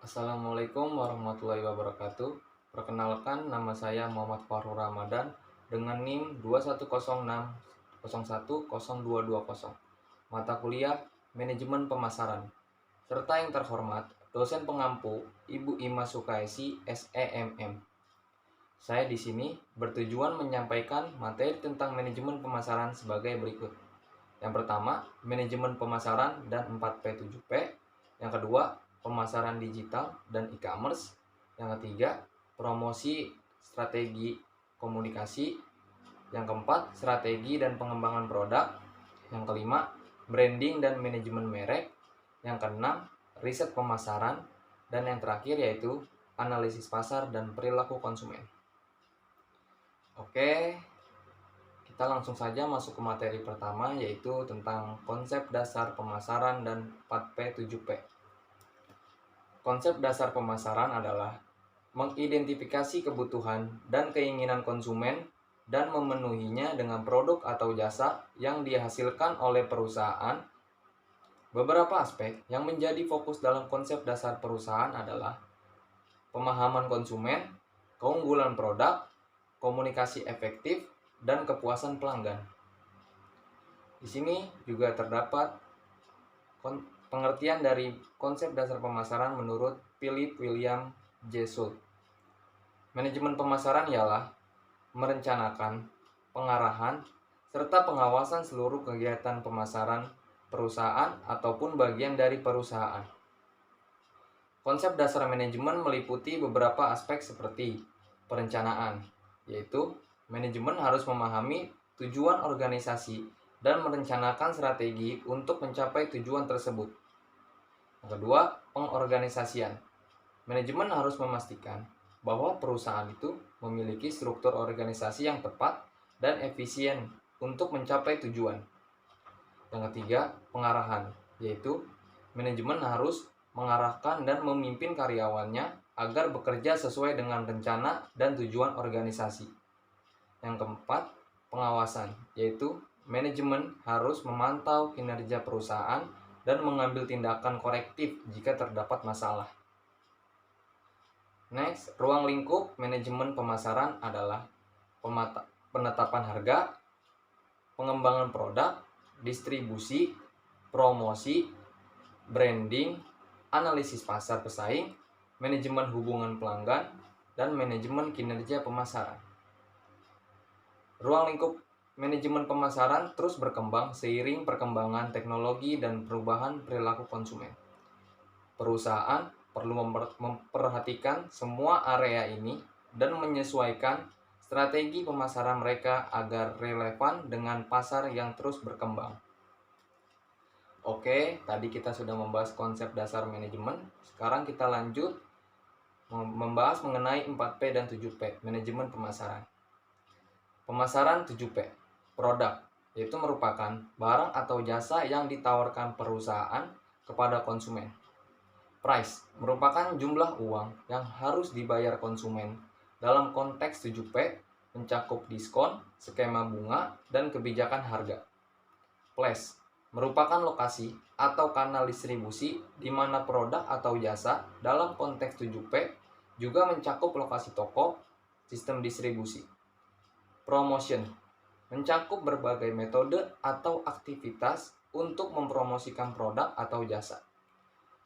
Assalamualaikum warahmatullahi wabarakatuh. Perkenalkan, nama saya Muhammad Farul Ramadan dengan NIM 21060100220. Mata kuliah Manajemen Pemasaran. Serta yang terhormat, dosen pengampu Ibu Ima Sukaisi, SEMM. Saya di sini bertujuan menyampaikan materi tentang manajemen pemasaran sebagai berikut. Yang pertama, manajemen pemasaran dan 4P7P. Yang kedua, pemasaran digital dan e-commerce. Yang ketiga, promosi strategi komunikasi. Yang keempat, strategi dan pengembangan produk. Yang kelima, branding dan manajemen merek. Yang keenam, riset pemasaran. Dan yang terakhir yaitu analisis pasar dan perilaku konsumen. Oke, kita langsung saja masuk ke materi pertama, yaitu tentang konsep dasar pemasaran dan 4P7P. Konsep dasar pemasaran adalah mengidentifikasi kebutuhan dan keinginan konsumen dan memenuhinya dengan produk atau jasa yang dihasilkan oleh perusahaan. Beberapa aspek yang menjadi fokus dalam konsep dasar perusahaan adalah pemahaman konsumen, keunggulan produk, komunikasi efektif, dan kepuasan pelanggan. Di sini juga terdapat pengertian dari konsep dasar pemasaran menurut Philip William J. Schultz. Manajemen pemasaran ialah merencanakan, pengarahan, serta pengawasan seluruh kegiatan pemasaran perusahaan ataupun bagian dari perusahaan. Konsep dasar manajemen meliputi beberapa aspek seperti perencanaan, yaitu manajemen harus memahami tujuan organisasi dan merencanakan strategi untuk mencapai tujuan tersebut. Yang kedua, pengorganisasian. Manajemen harus memastikan bahwa perusahaan itu memiliki struktur organisasi yang tepat dan efisien untuk mencapai tujuan. Yang ketiga, pengarahan, yaitu manajemen harus mengarahkan dan memimpin karyawannya agar bekerja sesuai dengan rencana dan tujuan organisasi. Yang keempat, pengawasan, yaitu manajemen harus memantau kinerja perusahaan dan mengambil tindakan korektif jika terdapat masalah. Next, ruang lingkup manajemen pemasaran adalah penetapan harga, pengembangan produk, distribusi, promosi, branding, analisis pasar pesaing, manajemen hubungan pelanggan, dan manajemen kinerja pemasaran. Ruang lingkup manajemen pemasaran terus berkembang seiring perkembangan teknologi dan perubahan perilaku konsumen. Perusahaan perlu memperhatikan semua area ini dan menyesuaikan strategi pemasaran mereka agar relevan dengan pasar yang terus berkembang. Oke, tadi kita sudah membahas konsep dasar manajemen. Sekarang kita lanjut membahas mengenai 4P dan 7P, manajemen pemasaran. Pemasaran 7P, produk, yaitu merupakan barang atau jasa yang ditawarkan perusahaan kepada konsumen. Price, merupakan jumlah uang yang harus dibayar konsumen. Dalam konteks 7P, mencakup diskon, skema bunga, dan kebijakan harga. Place, merupakan lokasi atau kanal distribusi di mana produk atau jasa dalam konteks 7P juga mencakup lokasi toko, sistem distribusi. Promotion, mencakup berbagai metode atau aktivitas untuk mempromosikan produk atau jasa.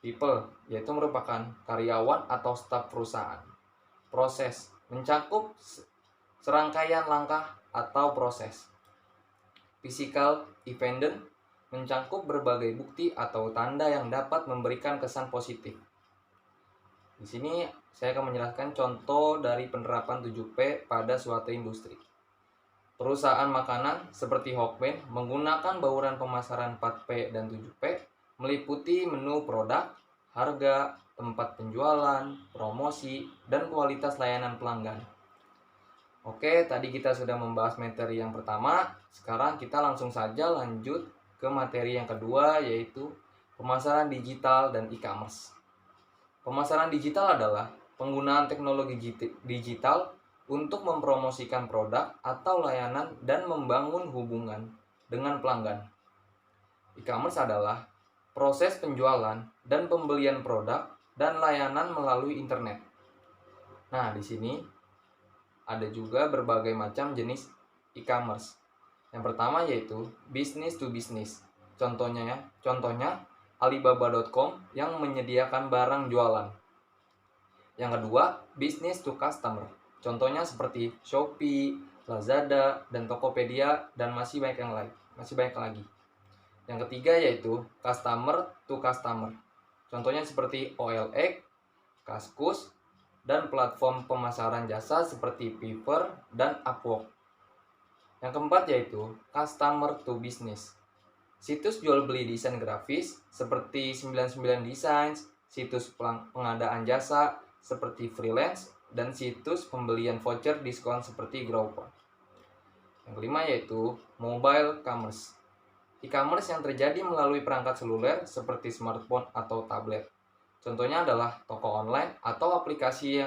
People, yaitu merupakan karyawan atau staf perusahaan. Proses, mencakup serangkaian langkah atau proses. Physical, evidence, mencakup berbagai bukti atau tanda yang dapat memberikan kesan positif. Di sini saya akan menjelaskan contoh dari penerapan 7P pada suatu industri. Perusahaan makanan seperti Hokben menggunakan bauran pemasaran 4P dan 7P meliputi menu produk, harga, tempat penjualan, promosi, dan kualitas layanan pelanggan. Oke, tadi kita sudah membahas materi yang pertama. Sekarang kita langsung saja lanjut ke materi yang kedua, yaitu pemasaran digital dan e-commerce. Pemasaran digital adalah penggunaan teknologi digital untuk mempromosikan produk atau layanan dan membangun hubungan dengan pelanggan. E-commerce adalah proses penjualan dan pembelian produk dan layanan melalui internet. Nah, di sini ada juga berbagai macam jenis e-commerce. Yang pertama yaitu business to business. Contohnya Alibaba.com yang menyediakan barang jualan. Yang kedua, business to customer. Contohnya seperti Shopee, Lazada, dan Tokopedia, dan masih banyak yang lain. Masih banyak lagi. Yang ketiga yaitu customer to customer. Contohnya seperti OLX, Kaskus, dan platform pemasaran jasa seperti Fiverr dan Upwork. Yang keempat yaitu customer to business. Situs jual beli desain grafis seperti 99 Designs, situs pengadaan jasa seperti freelance, dan situs pembelian voucher diskon seperti Groupon. Yang kelima yaitu mobile commerce. E-commerce yang terjadi melalui perangkat seluler seperti smartphone atau tablet. Contohnya adalah toko online atau aplikasi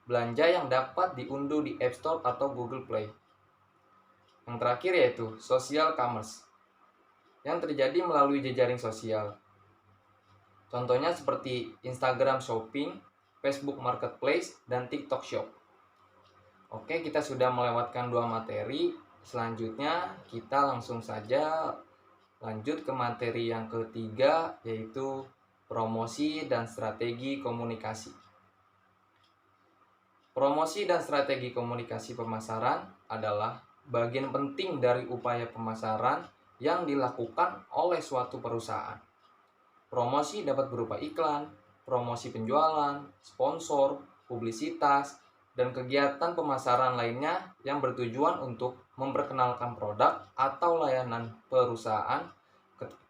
belanja yang dapat diunduh di App Store atau Google Play. Yang terakhir yaitu social commerce, yang terjadi melalui jejaring sosial. Contohnya seperti Instagram Shopping, Facebook Marketplace, dan TikTok Shop. Oke, kita sudah melewatkan 2 materi. Selanjutnya kita langsung saja lanjut ke materi yang ketiga, yaitu promosi dan strategi komunikasi. Promosi dan strategi komunikasi pemasaran adalah bagian penting dari upaya pemasaran yang dilakukan oleh suatu perusahaan. Promosi dapat berupa iklan, promosi penjualan, sponsor, publisitas, dan kegiatan pemasaran lainnya yang bertujuan untuk memperkenalkan produk atau layanan perusahaan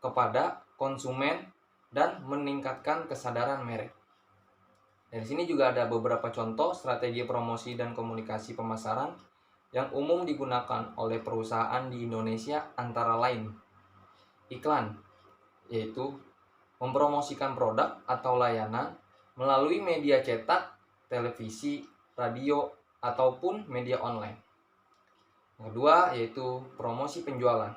kepada konsumen dan meningkatkan kesadaran merek. Dan di sini juga ada beberapa contoh strategi promosi dan komunikasi pemasaran yang umum digunakan oleh perusahaan di Indonesia, antara lain iklan, yaitu mempromosikan produk atau layanan melalui media cetak, televisi, radio, ataupun media online. Yang kedua yaitu promosi penjualan.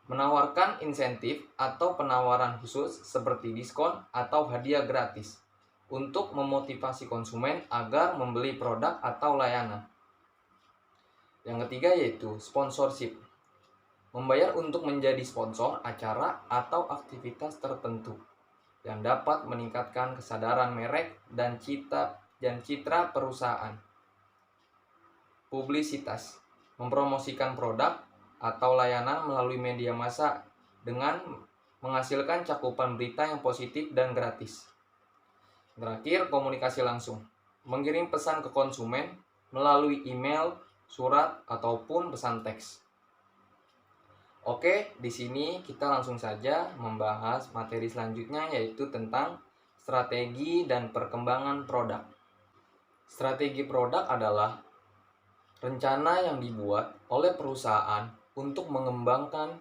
Menawarkan insentif atau penawaran khusus seperti diskon atau hadiah gratis untuk memotivasi konsumen agar membeli produk atau layanan. Yang ketiga yaitu sponsorship. Membayar untuk menjadi sponsor acara atau aktivitas tertentu yang dapat meningkatkan kesadaran merek dan citra perusahaan. Publisitas. Mempromosikan produk atau layanan melalui media massa dengan menghasilkan cakupan berita yang positif dan gratis. Terakhir, komunikasi langsung. Mengirim pesan ke konsumen melalui email, surat, ataupun pesan teks. Oke, di sini kita langsung saja membahas materi selanjutnya, yaitu tentang strategi dan perkembangan produk. Strategi produk adalah rencana yang dibuat oleh perusahaan untuk mengembangkan,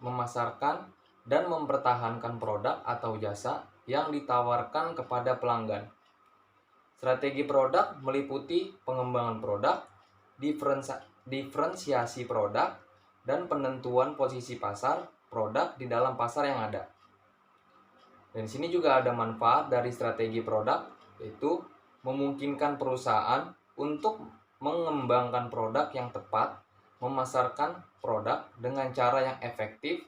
memasarkan, dan mempertahankan produk atau jasa yang ditawarkan kepada pelanggan. Strategi produk meliputi pengembangan produk, diferensiasi produk, dan penentuan posisi pasar produk di dalam pasar yang ada. Dan di sini juga ada manfaat dari strategi produk, yaitu memungkinkan perusahaan untuk mengembangkan produk yang tepat, memasarkan produk dengan cara yang efektif,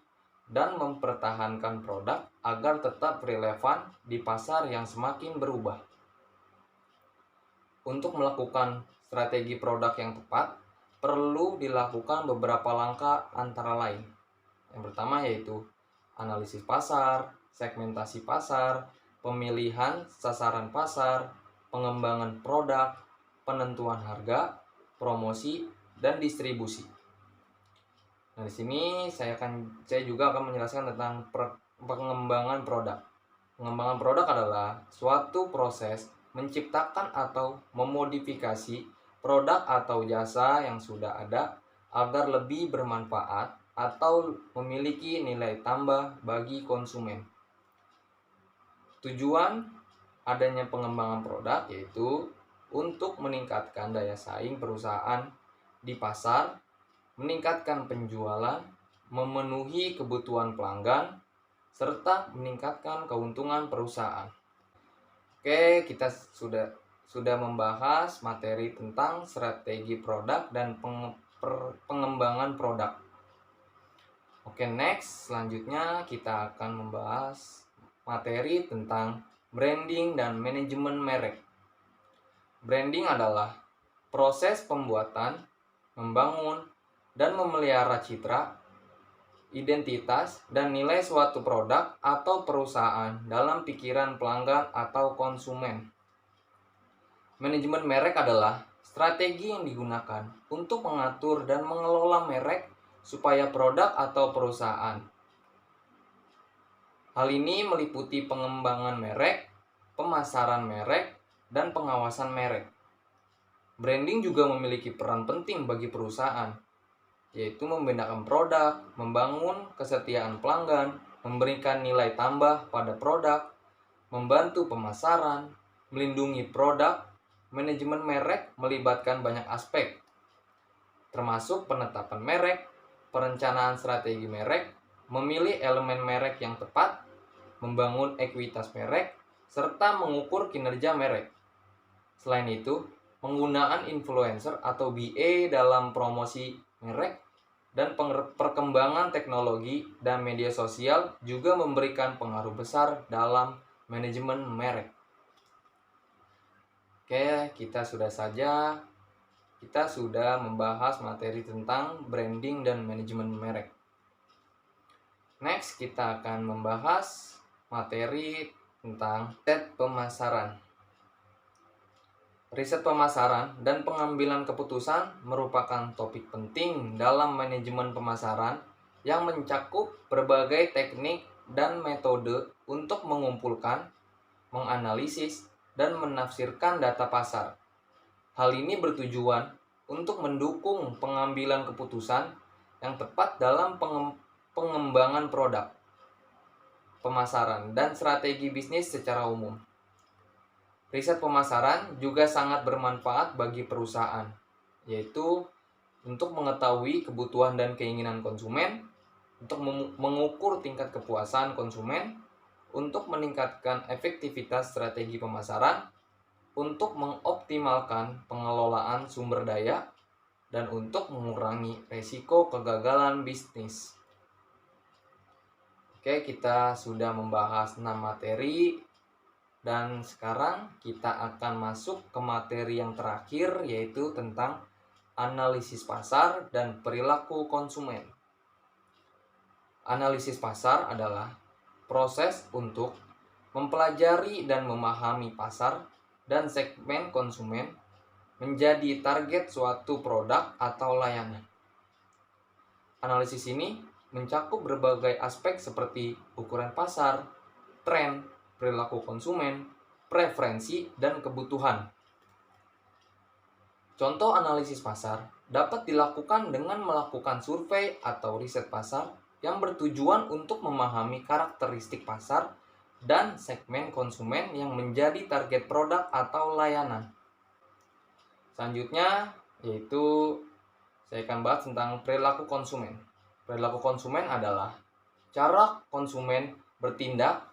dan mempertahankan produk agar tetap relevan di pasar yang semakin berubah. Untuk melakukan strategi produk yang tepat, perlu dilakukan beberapa langkah antara lain. Yang pertama yaitu analisis pasar, segmentasi pasar, pemilihan sasaran pasar, pengembangan produk, penentuan harga, promosi, dan distribusi. Nah, di sini saya juga akan menjelaskan tentang pengembangan produk. Pengembangan produk adalah suatu proses menciptakan atau memodifikasi produk atau jasa yang sudah ada agar lebih bermanfaat atau memiliki nilai tambah bagi konsumen. Tujuan adanya pengembangan produk yaitu untuk meningkatkan daya saing perusahaan di pasar, meningkatkan penjualan, memenuhi kebutuhan pelanggan, serta meningkatkan keuntungan perusahaan. Oke, kita sudah membahas materi tentang strategi produk dan pengembangan produk. Oke, next, selanjutnya kita akan membahas materi tentang branding dan manajemen merek. Branding adalah proses pembuatan, membangun, dan memelihara citra, identitas, dan nilai suatu produk atau perusahaan dalam pikiran pelanggan atau konsumen. Manajemen merek adalah strategi yang digunakan untuk mengatur dan mengelola merek supaya produk atau perusahaan. Hal ini meliputi pengembangan merek, pemasaran merek, dan pengawasan merek. Branding juga memiliki peran penting bagi perusahaan, yaitu membedakan produk, membangun kesetiaan pelanggan, memberikan nilai tambah pada produk, membantu pemasaran, melindungi produk. Manajemen merek melibatkan banyak aspek, termasuk penetapan merek, perencanaan strategi merek, memilih elemen merek yang tepat, membangun ekuitas merek, serta mengukur kinerja merek. Selain itu, penggunaan influencer atau BA dalam promosi merek dan perkembangan teknologi dan media sosial juga memberikan pengaruh besar dalam manajemen merek. Oke, kita sudah membahas materi tentang branding dan manajemen merek. Next, kita akan membahas materi tentang riset pemasaran. Riset pemasaran dan pengambilan keputusan merupakan topik penting dalam manajemen pemasaran yang mencakup berbagai teknik dan metode untuk mengumpulkan, menganalisis, dan menafsirkan data pasar. Hal ini bertujuan untuk mendukung pengambilan keputusan yang tepat dalam pengembangan produk, pemasaran, dan strategi bisnis secara umum. Riset pemasaran juga sangat bermanfaat bagi perusahaan, yaitu untuk mengetahui kebutuhan dan keinginan konsumen, untuk mengukur tingkat kepuasan konsumen, untuk meningkatkan efektivitas strategi pemasaran, untuk mengoptimalkan pengelolaan sumber daya, dan untuk mengurangi risiko kegagalan bisnis. Oke, kita sudah membahas 6 materi, dan sekarang kita akan masuk ke materi yang terakhir, yaitu tentang analisis pasar dan perilaku konsumen. Analisis pasar adalah proses untuk mempelajari dan memahami pasar dan segmen konsumen menjadi target suatu produk atau layanan. Analisis ini mencakup berbagai aspek seperti ukuran pasar, tren, perilaku konsumen, preferensi, dan kebutuhan. Contoh analisis pasar dapat dilakukan dengan melakukan survei atau riset pasar yang bertujuan untuk memahami karakteristik pasar dan segmen konsumen yang menjadi target produk atau layanan. Selanjutnya, yaitu saya akan bahas tentang perilaku konsumen. Perilaku konsumen adalah cara konsumen bertindak,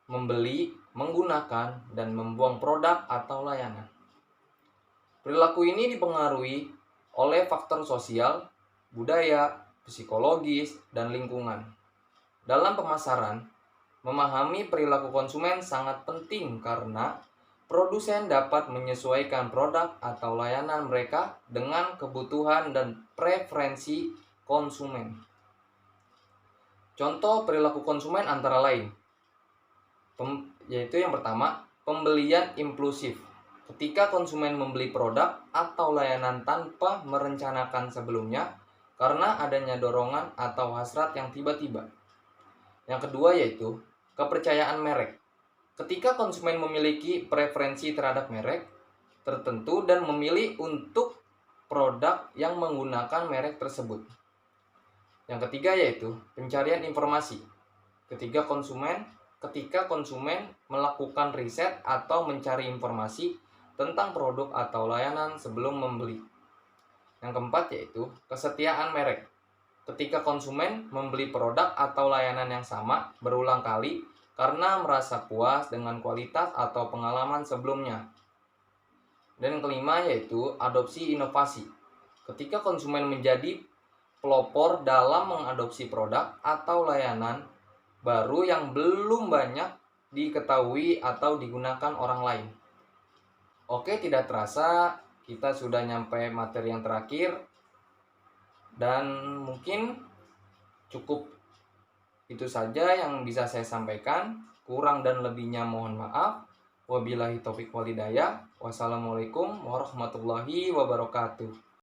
membeli, menggunakan, dan membuang produk atau layanan. Perilaku ini dipengaruhi oleh faktor sosial, budaya, psikologis, dan lingkungan. Dalam pemasaran, memahami perilaku konsumen sangat penting karena produsen dapat menyesuaikan produk atau layanan mereka dengan kebutuhan dan preferensi konsumen. Contoh perilaku konsumen antara lain, yaitu yang pertama, pembelian impulsif. Ketika konsumen membeli produk atau layanan tanpa merencanakan sebelumnya karena adanya dorongan atau hasrat yang tiba-tiba. Yang kedua yaitu kepercayaan merek. Ketika konsumen memiliki preferensi terhadap merek tertentu dan memilih untuk produk yang menggunakan merek tersebut. Yang ketiga yaitu pencarian informasi. Ketika konsumen melakukan riset atau mencari informasi tentang produk atau layanan sebelum membeli. Yang keempat yaitu kesetiaan merek. ketika konsumen membeli produk atau layanan yang sama berulang kali karena merasa puas dengan kualitas atau pengalaman sebelumnya. Dan yang kelima yaitu adopsi inovasi. Ketika konsumen menjadi pelopor dalam mengadopsi produk atau layanan baru yang belum banyak diketahui atau digunakan orang lain. Oke, tidak terasa kita sudah nyampe materi yang terakhir dan mungkin cukup itu saja yang bisa saya sampaikan. Kurang dan lebihnya mohon maaf. Wabillahi taufiq walhidayah. Wassalamualaikum warahmatullahi wabarakatuh.